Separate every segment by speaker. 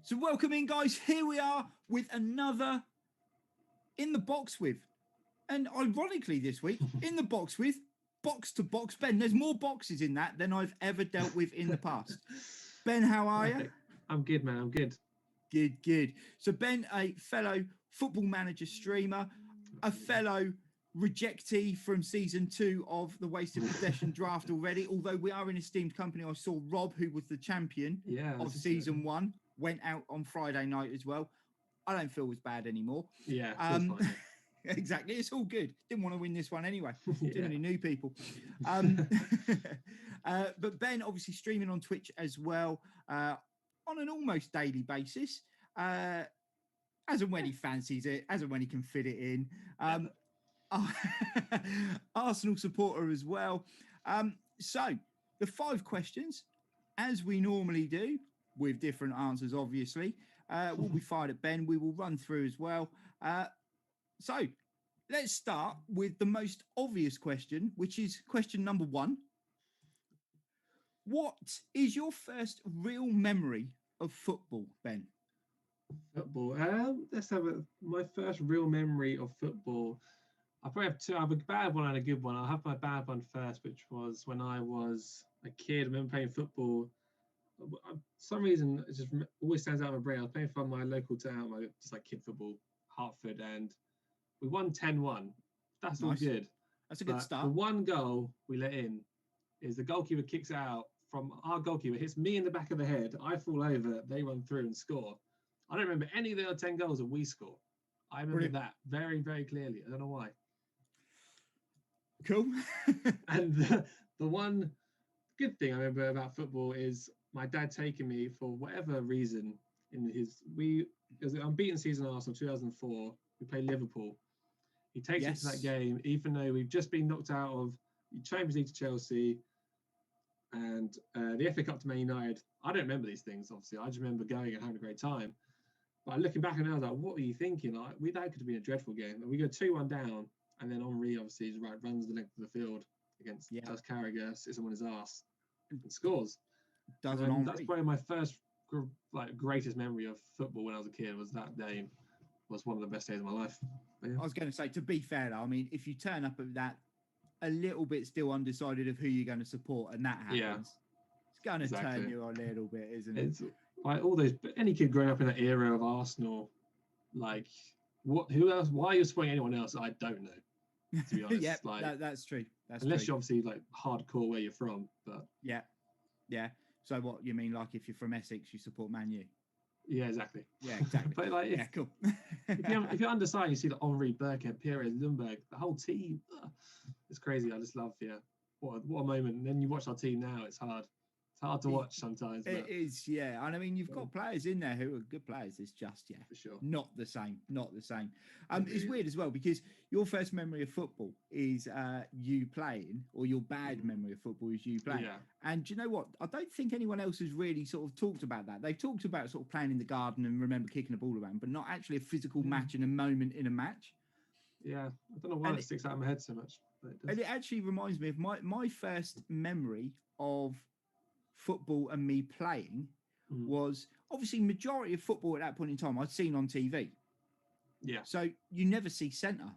Speaker 1: So welcome in, guys. Here we are with another In the Box With. And ironically this week, In the Box With, BoxToBoxBen. There's more boxes in that than I've ever dealt with in the past. Ben, how are you?
Speaker 2: I'm good, man. I'm good.
Speaker 1: Good. So Ben, a fellow Football Manager streamer, a fellow rejectee from season 2 of the Wasted Possession draft already. Although we are in esteemed company, I saw Rob, who was the champion of season 1, went out on Friday night as well. I don't feel as bad anymore.
Speaker 2: Yeah, fine, yeah.
Speaker 1: Exactly. It's all good. Didn't want to win this one anyway. Too many new people. But Ben, obviously streaming on Twitch as well on an almost daily basis, as and when he fancies it, as and when he can fit it in. Arsenal supporter as well. So the 5 questions, as we normally do, with different answers, obviously, will be fired at Ben. We will run through as well. So let's start with the most obvious question, which is question number 1. What is your first real memory of football, Ben?
Speaker 2: Football. Let's have my first real memory of football. I probably have 2. I have a bad one and a good one. I'll have my bad one first, which was when I was a kid. I remember playing football. For some reason, it just always stands out in my brain. I was playing for my local town, just like kid football, Hartford, and we won 10-1. That's all good.
Speaker 1: That's a good start.
Speaker 2: The one goal we let in is the goalkeeper kicks out from our goalkeeper, hits me in the back of the head. I fall over, they run through and score. I don't remember any of the other 10 goals that we score. I remember that very, very clearly. I don't know why.
Speaker 1: Cool.
Speaker 2: And the one good thing I remember about football is my dad taking me for whatever reason it was an unbeaten season at Arsenal 2004. We played Liverpool. He takes me to that game, even though we've just been knocked out of the Champions League to Chelsea and the FA Cup to Man United. I don't remember these things, obviously. I just remember going and having a great time. But looking back and I was like, what were you thinking? Like, that could have been a dreadful game. And we go 2-1 down, and then Henry obviously runs the length of the field against does Carragher, sits him on his ass, and scores. That's probably my first greatest memory of football when I was a kid. Was that day was one of the best days of my life. Yeah.
Speaker 1: I was going to say, to be fair, though, I mean, if you turn up at that a little bit still undecided of who you're going to support, and that happens, it's going to turn you a little bit, isn't it?
Speaker 2: It's like all those. Any kid growing up in that era of Arsenal, like who else? Why are you supporting anyone else? I don't know. To be honest,
Speaker 1: that's true.
Speaker 2: Unless you're obviously like hardcore where you're from, but
Speaker 1: yeah. So what you mean? Like if you're from Essex, you support Man U?
Speaker 2: Yeah, exactly.
Speaker 1: Yeah, exactly.
Speaker 2: But like,
Speaker 1: cool.
Speaker 2: if you're undecided, you see the Henri, Bergkamp, Pires, Lundberg, the whole team. It's crazy. I just love, what a moment. And then you watch our team now. It's hard. It's hard to watch sometimes.
Speaker 1: It is, yeah. And I mean, you've got players in there who are good players. It's just,
Speaker 2: for sure,
Speaker 1: not the same. It's weird as well because your first memory of football is you playing, or your bad memory of football is you playing.
Speaker 2: Yeah.
Speaker 1: And do you know what? I don't think anyone else has really sort of talked about that. They've talked about sort of playing in the garden and remember kicking the ball around, but not actually a physical match and a moment in a match.
Speaker 2: Yeah, I don't know why it sticks out in my head so much. But it does.
Speaker 1: And it actually reminds me of my first memory of football and me playing was obviously majority of football at that point in time I'd seen on TV.
Speaker 2: Yeah.
Speaker 1: So you never see centre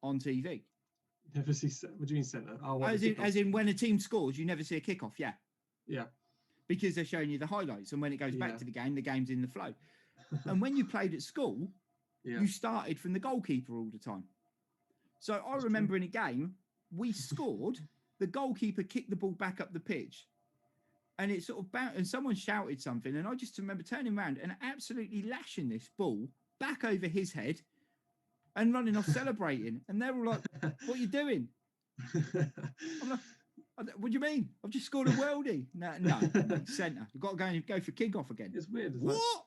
Speaker 1: on TV.
Speaker 2: Never see. What do you mean centre? Oh,
Speaker 1: as in when a team scores, you never see a kickoff. Yeah.
Speaker 2: Yeah.
Speaker 1: Because they're showing you the highlights, and when it goes back to the game's in the flow. And when you played at school, you started from the goalkeeper all the time. So I remember in a game we scored, the goalkeeper kicked the ball back up the pitch. And it sort of bounced, and someone shouted something, and I just remember turning around and absolutely lashing this ball back over his head and running off celebrating. And they're all like, "What are you doing?" I'm like, "What do you mean? I've just scored a worldie." No, centre. You've got to go for kickoff again.
Speaker 2: It's weird. It's
Speaker 1: what?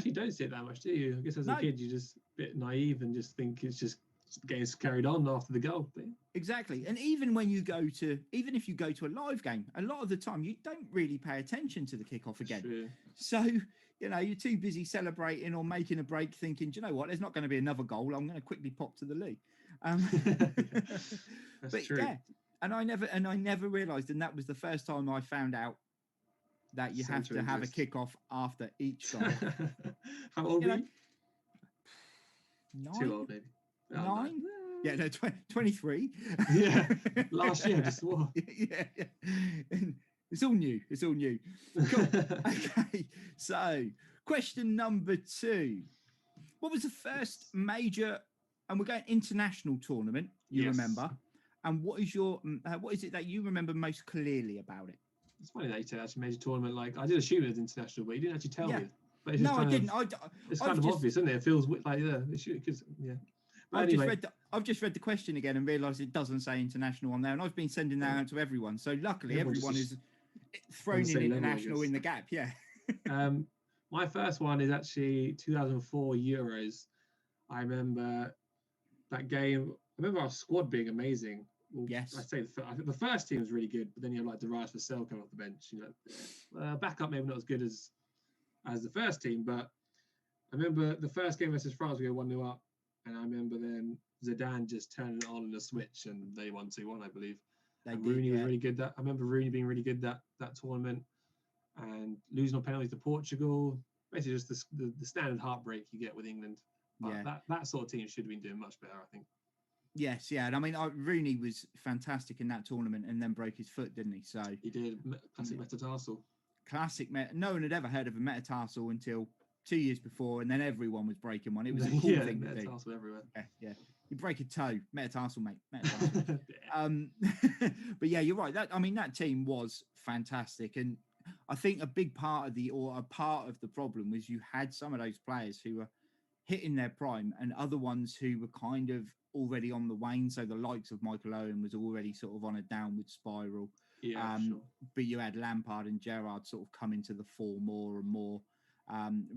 Speaker 2: You don't see it that much, do you? I guess as a kid, you're just a bit naive and just think it's just getting carried on after the goal.
Speaker 1: Exactly. And even if you go to a live game, a lot of the time you don't really pay attention to the kickoff again.
Speaker 2: Sure.
Speaker 1: So, you're too busy celebrating or making a break thinking, do you know what, there's not going to be another goal. I'm going to quickly pop to the league.
Speaker 2: That's true.
Speaker 1: Yeah. And I never realised, and that was the first time I found out that you have to have a kickoff after each goal.
Speaker 2: How old were you?
Speaker 1: 9?
Speaker 2: Too old, maybe.
Speaker 1: 9? No. Yeah, no, 23.
Speaker 2: Yeah, last year I just swore.
Speaker 1: Yeah. It's all new. It's all new. Cool. Okay, so question number 2. What was the first major, and we're going international tournament, you remember? And what is it that you remember most clearly about it?
Speaker 2: It's funny that you said actually major tournament. Like, I did assume it was international, but you didn't actually tell me. But it's
Speaker 1: no, I didn't.
Speaker 2: It's kind of obvious, isn't it? It feels like, But anyway.
Speaker 1: I've just read the question again and realised it doesn't say international on there, and I've been sending that out to everyone. So luckily, everyone is thrown in international in the gap. Yeah.
Speaker 2: My first one is actually 2004 Euros. I remember that game. I remember our squad being amazing. Well,
Speaker 1: yes.
Speaker 2: I say the first team was really good, but then you have like Darius Vassell coming off the bench. Backup maybe not as good as the first team, but I remember the first game versus France, we were 1-0 up, and I remember then Zidane just turning it on in a switch, and they won 2-1, I believe. Rooney was really good. I remember Rooney being really good that tournament, and losing on penalties to Portugal. Basically, just the standard heartbreak you get with England. But that sort of team should have been doing much better, I think.
Speaker 1: Yes, yeah, and I mean Rooney was fantastic in that tournament, and then broke his foot, didn't he? So
Speaker 2: he did. Classic metatarsal.
Speaker 1: No one had ever heard of a metatarsal until 2 years before, and then everyone was breaking one. It was a cool thing to do.
Speaker 2: Metatarsal everywhere.
Speaker 1: Yeah. You break a toe, metatarsal, mate. Metatarsal. But yeah, you're right. That team was fantastic, and I think a big part of the problem was you had some of those players who were hitting their prime, and other ones who were kind of already on the wane. So the likes of Michael Owen was already sort of on a downward spiral.
Speaker 2: Yeah, sure.
Speaker 1: But you had Lampard and Gerrard sort of coming to the fore more and more.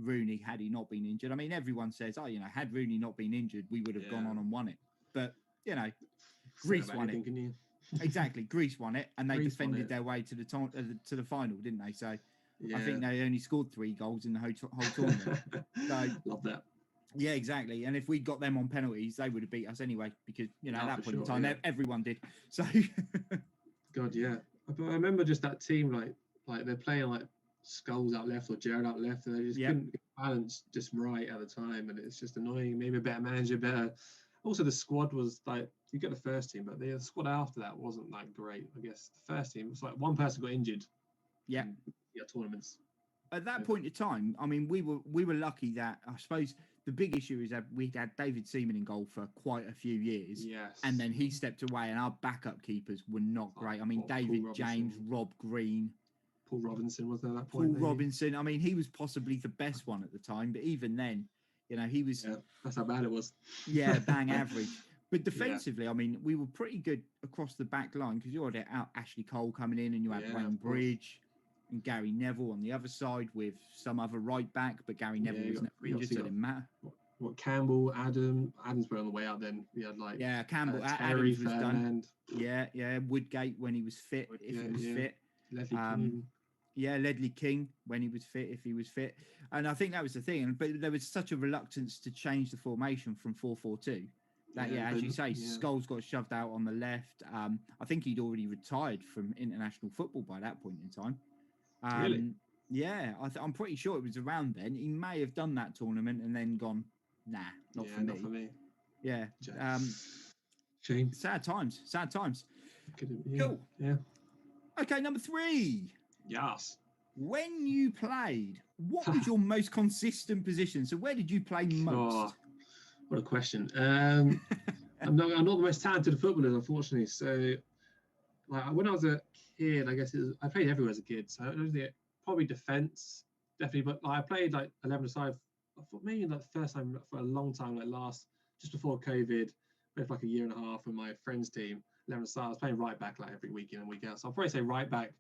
Speaker 1: Rooney, had he not been injured, I mean, everyone says, had Rooney not been injured, we would have gone on and won it. But Greece won it. Exactly, Greece won it, and they defended their way to the final, didn't they? So I think they only scored 3 goals in the whole tournament. So,
Speaker 2: love that.
Speaker 1: Yeah, exactly. And if we got them on penalties, they would have beat us anyway, because at that point in time, everyone did. So,
Speaker 2: God, yeah. But I remember just that team, like they're playing like Scholes out left or Gerrard out left, and they just couldn't get balance just right at the time, and it's just annoying. Maybe a better manager, better. Also, the squad was like, you get the first team, but the squad after that wasn't like great. I guess the first team was like one person got injured.
Speaker 1: Yeah.
Speaker 2: Tournaments.
Speaker 1: At that point in time, I mean, we were lucky that, I suppose the big issue is that we had David Seaman in goal for quite a few years.
Speaker 2: Yes.
Speaker 1: And then he stepped away, and our backup keepers were not great. I mean, David James, Rob Green.
Speaker 2: Paul Robinson was there at that point.
Speaker 1: Paul Robinson. I mean, he was possibly the best one at the time, but even then, he was.
Speaker 2: Yeah, that's how bad it was.
Speaker 1: Yeah, bang average. But defensively, I mean, we were pretty good across the back line, because you had Ashley Cole coming in, and you had Wayne Bridge and Gary Neville on the other side with some other right back, but Gary Neville was never injured, so it didn't matter.
Speaker 2: What Campbell, Adams were on the way out then. We had
Speaker 1: Campbell,
Speaker 2: Terry,
Speaker 1: Adams was
Speaker 2: Ferdinand.
Speaker 1: done. Yeah, Woodgate when he was fit, if he was fit.
Speaker 2: Leslie King.
Speaker 1: Yeah, Ledley King when he was fit, if he was fit. And I think that was the thing. But there was such a reluctance to change the formation from 4-4-2. That, as you say, Scholes got shoved out on the left. I think he'd already retired from international football by that point in time.
Speaker 2: Really?
Speaker 1: Yeah, I'm pretty sure it was around then. He may have done that tournament and then gone, nah, not for me. Yeah.
Speaker 2: Shame.
Speaker 1: Sad times.
Speaker 2: Cool. Yeah.
Speaker 1: Okay, number 3.
Speaker 2: Yes.
Speaker 1: When you played, what was your most consistent position? So where did you play most?
Speaker 2: Oh, what a question. I'm not the most talented footballer, unfortunately. So, when I was a kid, I guess I played everywhere as a kid. So I don't think probably defence, definitely. But I played 11-a-side. Maybe the first time for a long time, just before COVID, played for a year and a half with my friend's team. 11-a-side. I was playing right back every week in and week out. So I'll probably say right back.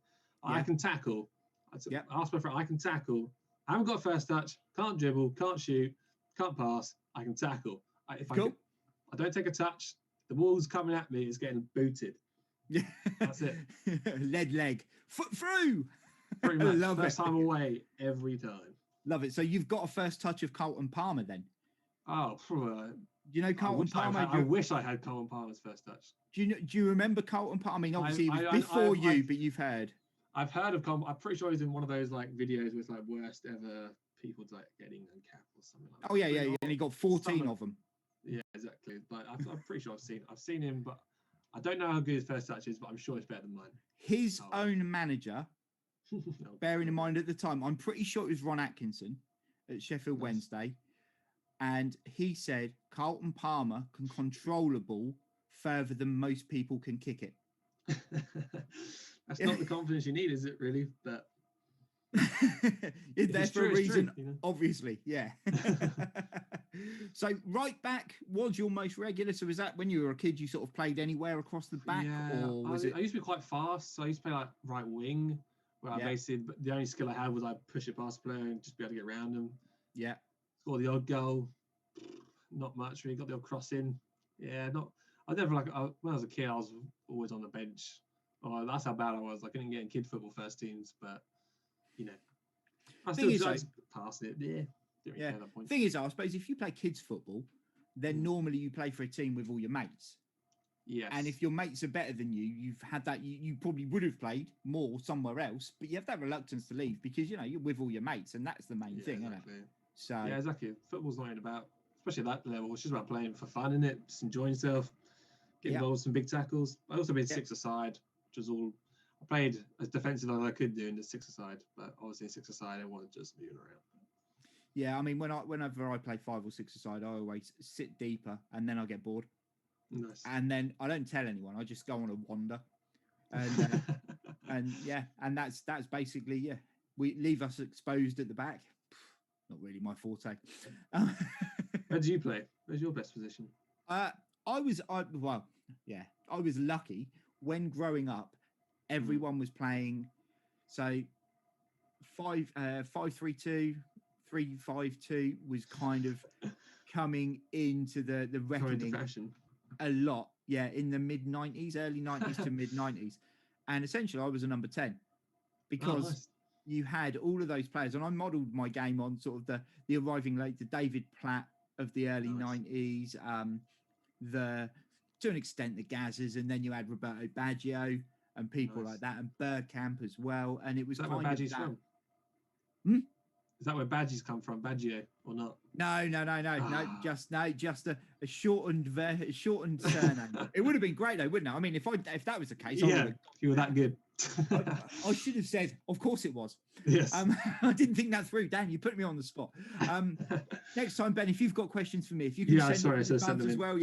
Speaker 2: I can tackle. I asked my friend, I can tackle. I haven't got first touch, can't dribble, can't shoot, can't pass. I can tackle. I don't take a touch, the ball's coming at me, it's getting booted.
Speaker 1: Yeah.
Speaker 2: That's it.
Speaker 1: Lead leg. Foot through.
Speaker 2: Pretty much.
Speaker 1: Love
Speaker 2: first time away every time.
Speaker 1: Love it. So you've got a first touch of Carlton Palmer then?
Speaker 2: Oh,
Speaker 1: Carlton Palmer?
Speaker 2: I wish I had Carlton Palmer's first touch.
Speaker 1: Do you remember Carlton Palmer? I mean, obviously it was before you, but you've heard.
Speaker 2: I've heard of. I'm pretty sure he's in one of those like videos with like worst ever people like getting uncapped or something like that.
Speaker 1: Oh yeah, and he got 14 of them.
Speaker 2: Yeah, exactly. But I'm pretty sure I've seen him, but I don't know how good his first touch is, but I'm sure it's better than mine.
Speaker 1: His own manager, bearing in mind at the time, I'm pretty sure it was Ron Atkinson at Sheffield Wednesday, and he said Carlton Palmer can control a ball further than most people can kick it.
Speaker 2: That's not the confidence you need, is it really? But
Speaker 1: it's there for a reason, obviously. Yeah. So right back was your most regular. So was that when you were a kid? You sort of played anywhere across the back, or was it?
Speaker 2: I used to be quite fast, so I used to play like right wing, where I basically the only skill I had was I push it past the player and just be able to get around them.
Speaker 1: Yeah.
Speaker 2: Score the odd goal. Not much really. Got the odd cross in. Yeah, not. I never when I was a kid, I was always on the bench. Oh, that's how bad I was. Like, I didn't get in kid football first teams, but I still just passed it. Yeah. Didn't really care at that point.
Speaker 1: Thing is, I suppose if you play kids football, then normally you play for a team with all your mates.
Speaker 2: Yes.
Speaker 1: And if your mates are better than you, you've had that. You probably would have played more somewhere else, but you have that reluctance to leave because you're with all your mates, and that's the main thing,
Speaker 2: exactly.
Speaker 1: Isn't it? So
Speaker 2: yeah, exactly. Football's not about, especially at that level. It's just about playing for fun, isn't it? Just enjoying yourself, get involved with some big tackles. I also played six-a-side, which was all. I played as defensive as I could do in the six-a-side, but obviously six-a-side, I wasn't just moving around.
Speaker 1: Yeah, I mean, whenever I play 5 or 6-a-side, I always sit deeper, and then I get bored.
Speaker 2: Nice.
Speaker 1: And then I don't tell anyone. I just go on a wander, and and that's basically we leave us exposed at the back. Not really my forte.
Speaker 2: Where do you play? Where's your best position?
Speaker 1: I was lucky when growing up. Everyone was playing, so 5-3-2, 3-5-2 was kind of coming into the reckoning a lot. Yeah, in the mid-90s, early 90s to mid-90s, and essentially I was a number 10 because you had all of those players, and I modelled my game on sort of the arriving late, the David Platt of the early 90s, to an extent the Gazzers, and then you had Roberto Baggio and people like that, and Bergkamp as well, and it was kind of that.
Speaker 2: From? Is that where Badgie's come from, Baggio, or not?
Speaker 1: No. Just a shortened surname. It would have been great though, wouldn't it? I mean, if that was the case,
Speaker 2: if you were that good.
Speaker 1: I should have said, of course it was.
Speaker 2: Yes.
Speaker 1: I didn't think that through. Dan, you put me on the spot. Next time, Ben, if you've got questions for me, if you can send them as well,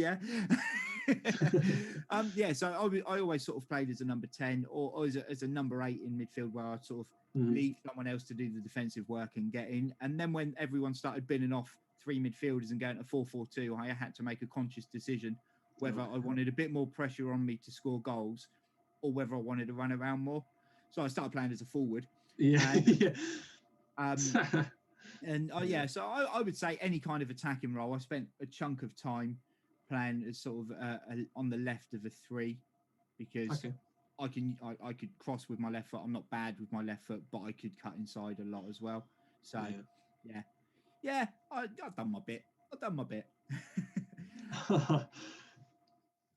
Speaker 1: so I always sort of played as a number 10 or as a number 8 in midfield, where I sort of leave someone else to do the defensive work and get in. And then when everyone started binning off 3 midfielders and going to 4-4-2, I had to make a conscious decision whether I wanted a bit more pressure on me to score goals or whether I wanted to run around more. So I started playing as a forward. So I would say any kind of attacking role. I spent a chunk of time playing as sort of on the left of a 3 because I could cross with my left foot. I'm not bad with my left foot, but I could cut inside a lot as well. So I've done my bit.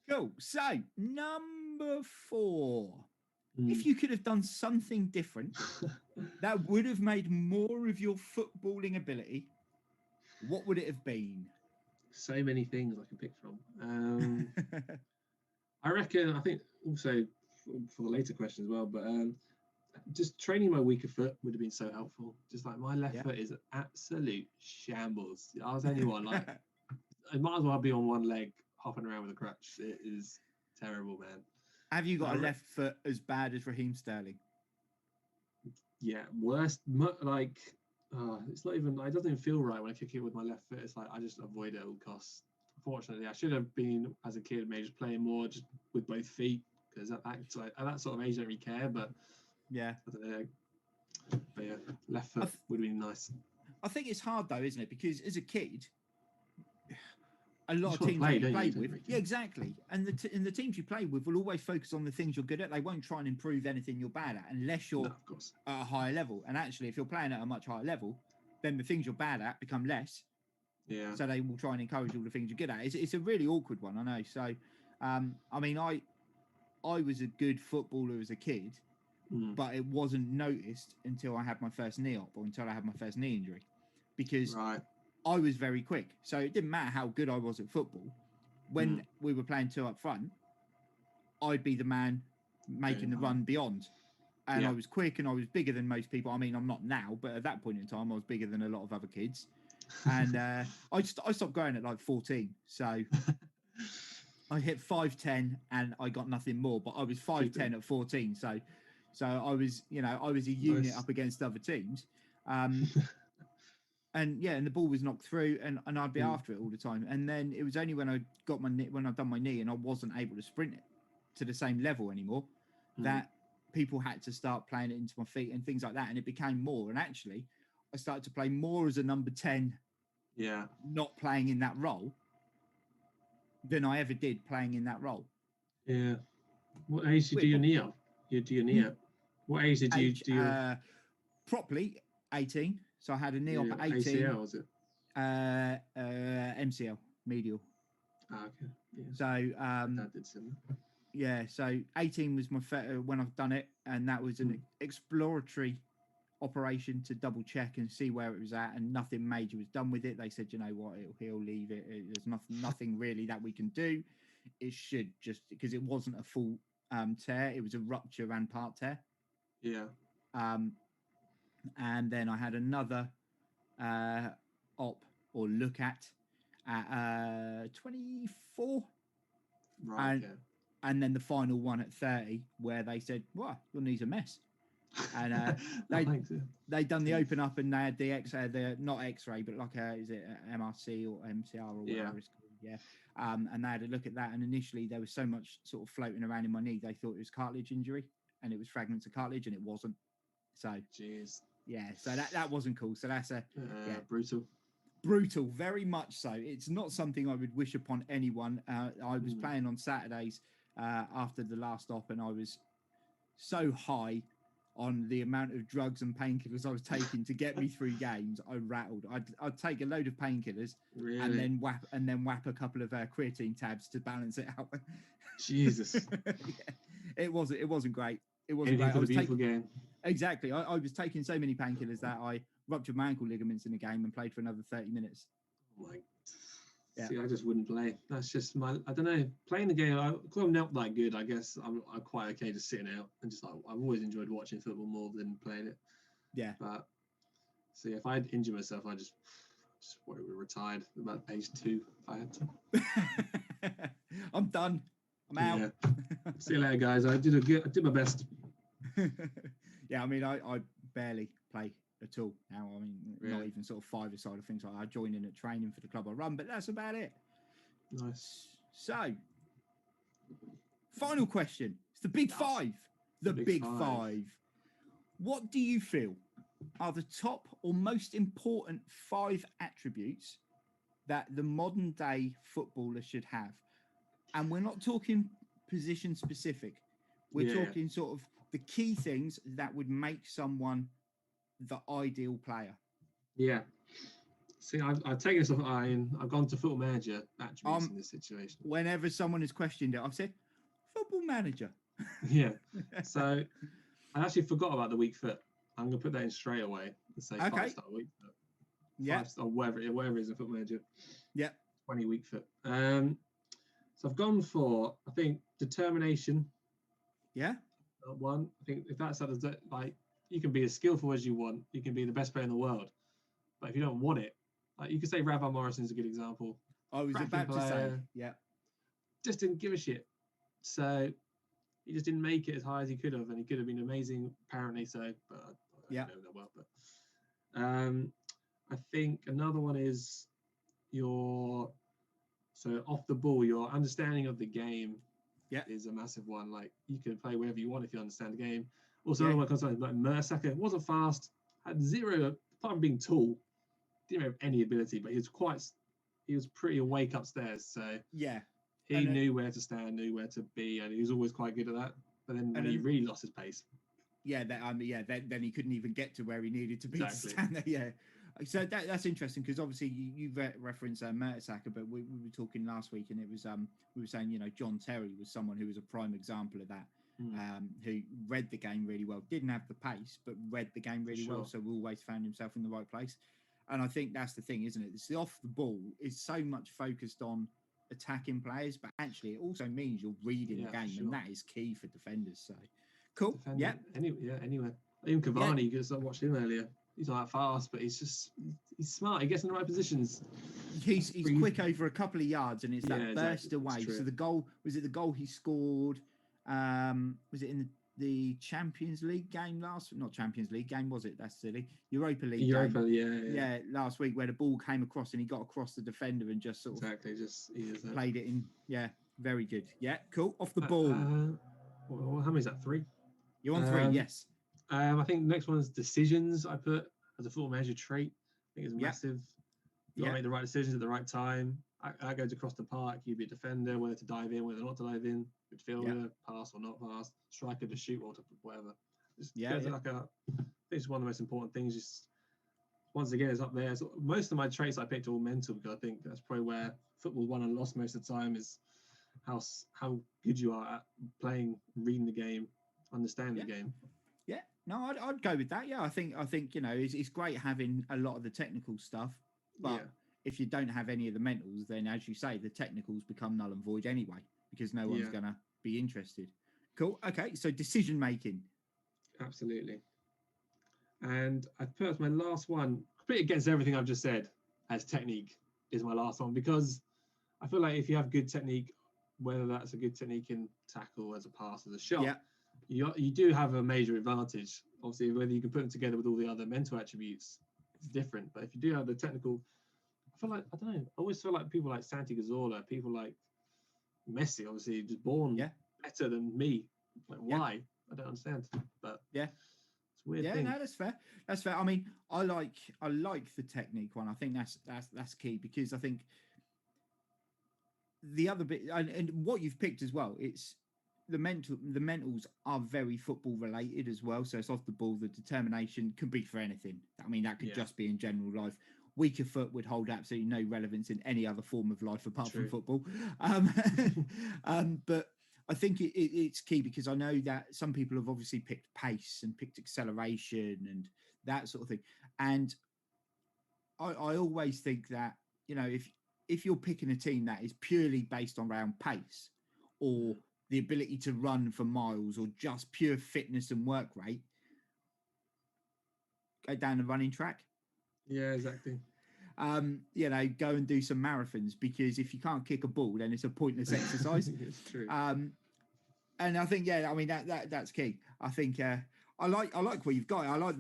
Speaker 1: Cool. So number 4. If you could have done something different that would have made more of your footballing ability, what would it have been?
Speaker 2: So many things I can pick from. I think also for the later question as well, but just training my weaker foot would have been so helpful. Just like my left foot is an absolute shambles. Ask anyone, like, I might as well be on one leg hopping around with a crutch. It is terrible, man.
Speaker 1: Have you got a left foot as bad as Raheem Sterling?
Speaker 2: Yeah, worse. Like, it's not even. It doesn't even feel right when I kick it with my left foot. It's like I just avoid it at all costs. Unfortunately, I should have been as a kid maybe just playing more just with both feet, because at that sort of age, I don't really care. But I don't know. But left foot would have been nice.
Speaker 1: I think it's hard though, isn't it? Because as a kid, a lot of teams you play with, exactly, and the teams you play with will always focus on the things you're good at. They won't try and improve anything you're bad at unless you're at a higher level. And actually, if you're playing at a much higher level, then the things you're bad at become less.
Speaker 2: Yeah.
Speaker 1: So they will try and encourage all the things you're good at. It's a really awkward one, I know. So, I mean, I was a good footballer as a kid, but it wasn't noticed until I had my first knee op, or until I had my first knee injury, because I was very quick. So it didn't matter how good I was at football. When we were playing 2 up front, I'd be the man making the run beyond. And I was quick, and I was bigger than most people. I mean, I'm not now, but at that point in time, I was bigger than a lot of other kids. And I stopped growing at like 14. So I hit 5'10", and I got nothing more. But I was 5'10" at 14. So I was, I was a unit up against other teams. And the ball was knocked through, and I'd be after it all the time. And then it was only when I'd done my knee and I wasn't able to sprint it to the same level anymore, that people had to start playing it into my feet and things like that. And it became more. And actually, I started to play more as a number 10, not playing in that role, than I ever did playing in that role.
Speaker 2: Yeah. What age did you do your knee up? You do your knee up? What age did you do your...
Speaker 1: Properly, 18. So I had a knee op at 18.
Speaker 2: ACL, was it?
Speaker 1: MCL, medial.
Speaker 2: Okay. Yeah.
Speaker 1: So
Speaker 2: that did similar.
Speaker 1: Yeah, so 18 was my when I've done it, and that was an exploratory operation to double check and see where it was at, and nothing major was done with it. They said, you know what, he'll leave it. There's nothing really that we can do. It should just, because it wasn't a full tear, it was a rupture and part tear.
Speaker 2: Yeah.
Speaker 1: And then I had another op or look at 24.
Speaker 2: Right.
Speaker 1: And then the final one at 30, where they said, "Wow, your knee's a mess." And they'd done the open up, and they had the X-ray, not X-ray, but like is it MRC or MCR or whatever it's called? Yeah. And they had a look at that, and initially there was so much sort of floating around in my knee, they thought it was cartilage injury, and it was fragments of cartilage, and it wasn't. So,
Speaker 2: jeez.
Speaker 1: Yeah, so that wasn't cool. So that's brutal, very much so. It's not something I would wish upon anyone. I was playing on Saturdays after the last op, and I was so high on the amount of drugs and painkillers I was taking to get me through games. I rattled. I'd take a load of painkillers and then whap a couple of creatine tabs to balance it out.
Speaker 2: Jesus.
Speaker 1: It wasn't great. It wasn't
Speaker 2: Anything
Speaker 1: great.
Speaker 2: For the beautiful game.
Speaker 1: Exactly. I was taking so many painkillers that I ruptured my ankle ligaments in the game and played for another 30 minutes.
Speaker 2: Oh my. Yeah. See, I just wouldn't play. That's just I don't know. Playing the game, because I'm not that good, I guess I'm quite okay just sitting out and just I've always enjoyed watching football more than playing it.
Speaker 1: Yeah.
Speaker 2: But so if I'd injure myself, I just would have retired about age 2 if I had
Speaker 1: to. I'm done. I'm out.
Speaker 2: Yeah. See you later, guys. I did my best.
Speaker 1: Yeah, I mean, I barely play at all now. I mean, not even sort of 5-a-side of things. I join in at training for the club I run, but that's about it.
Speaker 2: Nice.
Speaker 1: So, final question. It's the big five. The big five. What do you feel are the top or most important 5 attributes that the modern day footballer should have? And we're not talking position specific. We're talking sort of the key things that would make someone the ideal player.
Speaker 2: Yeah. See, I've taken this off Iron. I've gone to Football Manager attributes in this situation.
Speaker 1: Whenever someone has questioned it, I've said, Football Manager.
Speaker 2: Yeah. So I actually forgot about the weak foot. I'm going to put that in straight away and say 5-star weak foot.
Speaker 1: Yeah.
Speaker 2: 5-star, whatever it is in Football Manager.
Speaker 1: Yeah.
Speaker 2: 20 weak foot. So I've gone for, I think, determination.
Speaker 1: Yeah.
Speaker 2: One. I think if that's like, you can be as skillful as you want. You can be the best player in the world. But if you don't want it, like you could say Rafa Morrison's a good example.
Speaker 1: I was about to say, yeah.
Speaker 2: Just didn't give a shit. So he just didn't make it as high as he could have, and he could have been amazing, apparently. So, but I don't know that well. But I think another one is off the ball, your understanding of the game is a massive one. Like you can play wherever you want if you understand the game. Also, another one comes like Mersacker wasn't fast, had zero, apart from being tall, didn't have any ability, but he was pretty awake upstairs. So he knew where to stand, knew where to be, and he was always quite good at that. But then when he really lost his pace.
Speaker 1: Then he couldn't even get to where he needed to be to stand there. Yeah. So that's interesting because obviously you referenced Mertesacker, but we were talking last week and it was we were saying John Terry was someone who was a prime example of that. who read the game really well. Didn't have the pace, but read the game really well. So always found himself in the right place. And I think that's the thing, isn't it? It's the off the ball is so much focused on attacking players, but actually it also means you're reading the game, and that is key for defenders. So cool.
Speaker 2: Anyway. Even Cavani, because I watched him earlier. He's not that fast, but he's smart. He gets in the right positions.
Speaker 1: He's quick over a couple of yards, and it's that burst away. So the goal was it the goal he scored? Was it in the Champions League game not Champions League game, was it? That's silly. Europa League game. Yeah, last week where the ball came across and he got across the defender and just sort of played it in. Yeah, very good. Yeah, cool. Off the ball.
Speaker 2: Well, how many is that? 3?
Speaker 1: You're on 3, yes.
Speaker 2: I think the next one is decisions. I put as a football manager trait. I think it's massive. You got to make the right decisions at the right time. I goes across the park. You be a defender, whether to dive in, whether not to dive in, midfielder, pass or not pass, striker to shoot or to whatever. It's one of the most important things. Just once again, it's up there. So most of my traits I picked are all mental, because I think that's probably where football won and lost most of the time, is how good you are at playing, reading the game, understanding the game.
Speaker 1: Yeah, no, I'd go with that. Yeah, I think it's great having a lot of the technical stuff, but if you don't have any of the mentals, then as you say, the technicals become null and void anyway, because no one's gonna be interested. Cool. Okay, so decision making.
Speaker 2: Absolutely. And I put as my last one, completely against everything I've just said, as technique is my last one, because I feel like if you have good technique, whether that's a good technique in tackle, as a pass, as a shot, you do have a major advantage. Obviously, whether you can put them together with all the other mental attributes, it's different. But if you do have the technical, I feel like, I don't know, I always feel like people like Santi Cazorla, people like Messi, obviously, just born better than me. Like, why? I don't understand. But it's a weird thing.
Speaker 1: No, that's fair. That's fair. I mean, I like the technique one. I think that's key, because I think the other bit, and what you've picked as well, it's the mentals are very football related as well. So it's off the ball. The determination can be for anything. I mean, that could just be in general life. Weaker foot would hold absolutely no relevance in any other form of life apart from football. But I think it's key, because I know that some people have obviously picked pace and picked acceleration and that sort of thing. And I always think that, if you're picking a team that is purely based on around pace or the ability to run for miles or just pure fitness and work rate, go down the running track.
Speaker 2: Yeah, exactly.
Speaker 1: Go and do some marathons, because if you can't kick a ball, then it's a pointless exercise.
Speaker 2: It's true.
Speaker 1: And I think, that's key. I think I like what you've got. I like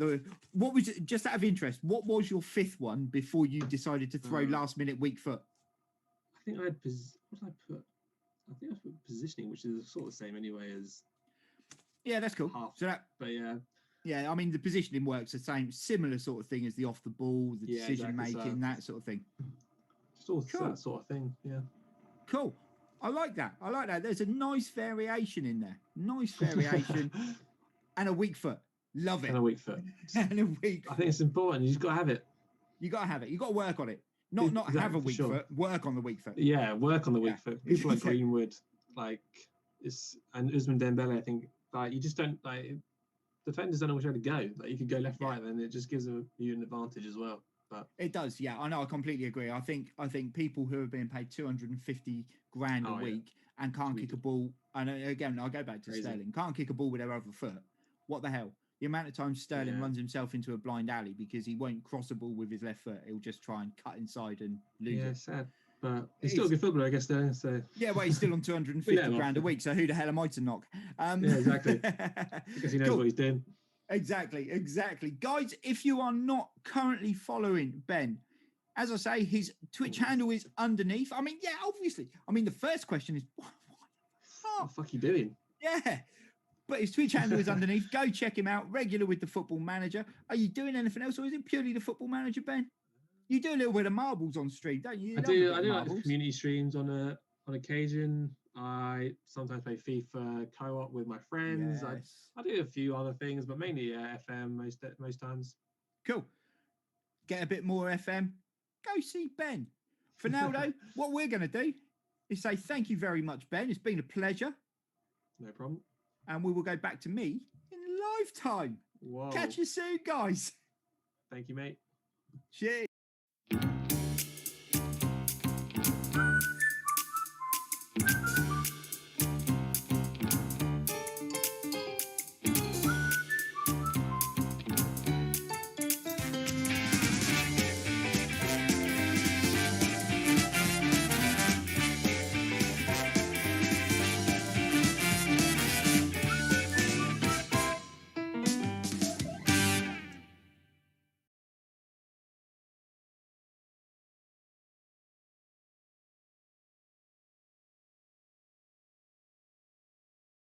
Speaker 1: what was it, just out of interest, what was your 5th one before you decided to throw last minute weak foot?
Speaker 2: I think I had what did I put? I think I put positioning, which is sort of the same anyway as.
Speaker 1: Yeah, that's cool.
Speaker 2: So
Speaker 1: yeah, I mean, the positioning works the same, similar sort of thing as the off the ball, the decision making, that sort of thing.
Speaker 2: That sort of thing. Yeah.
Speaker 1: Cool. I like that. There's a nice variation in there. And a weak foot. Love it.
Speaker 2: And a weak foot.
Speaker 1: And a weak.
Speaker 2: I think it's important. You've got to have it.
Speaker 1: You got to work on it. Not have a weak foot. Work on the weak foot.
Speaker 2: Yeah, work on the weak foot. People like Greenwood, and Ousmane Dembele, I think, you just don't defenders don't know which way to go. Like, you could go left, right, then it just gives you an advantage as well. But
Speaker 1: it does, yeah. I know. I completely agree. I think people who are being paid 250 grand a week and can't kick a ball. And again, I'll go back to Sterling. Can't kick a ball with their other foot. What the hell? The amount of times Sterling runs himself into a blind alley because he won't cross a ball with his left foot. He'll just try and cut inside and lose it.
Speaker 2: Yeah, sad. But he's still a good footballer, I guess, though. So.
Speaker 1: Yeah, well, he's still on 250 grand a week, so who the hell am I to knock?
Speaker 2: Yeah, exactly. Because he knows what he's doing.
Speaker 1: Exactly. Guys, if you are not currently following Ben, as I say, his Twitch handle is underneath. I mean, yeah, obviously. I mean, the first question is, what
Speaker 2: the fuck are you doing?
Speaker 1: Yeah. But his Twitch handle is underneath. Go check him out. Regular with the Football Manager. Are you doing anything else, or is it purely the Football Manager, Ben? You do a little bit of marbles on stream, don't you?
Speaker 2: I do like the community streams on occasion. I sometimes play FIFA co-op with my friends. Yes. I do a few other things, but mainly FM most times.
Speaker 1: Cool. Get a bit more FM. Go see Ben. For now, though, what we're going to do is say thank you very much, Ben. It's been a pleasure.
Speaker 2: No problem.
Speaker 1: And we will go back to me in lifetime.
Speaker 2: Whoa.
Speaker 1: Catch you soon, guys.
Speaker 2: Thank you, mate.
Speaker 1: Cheers.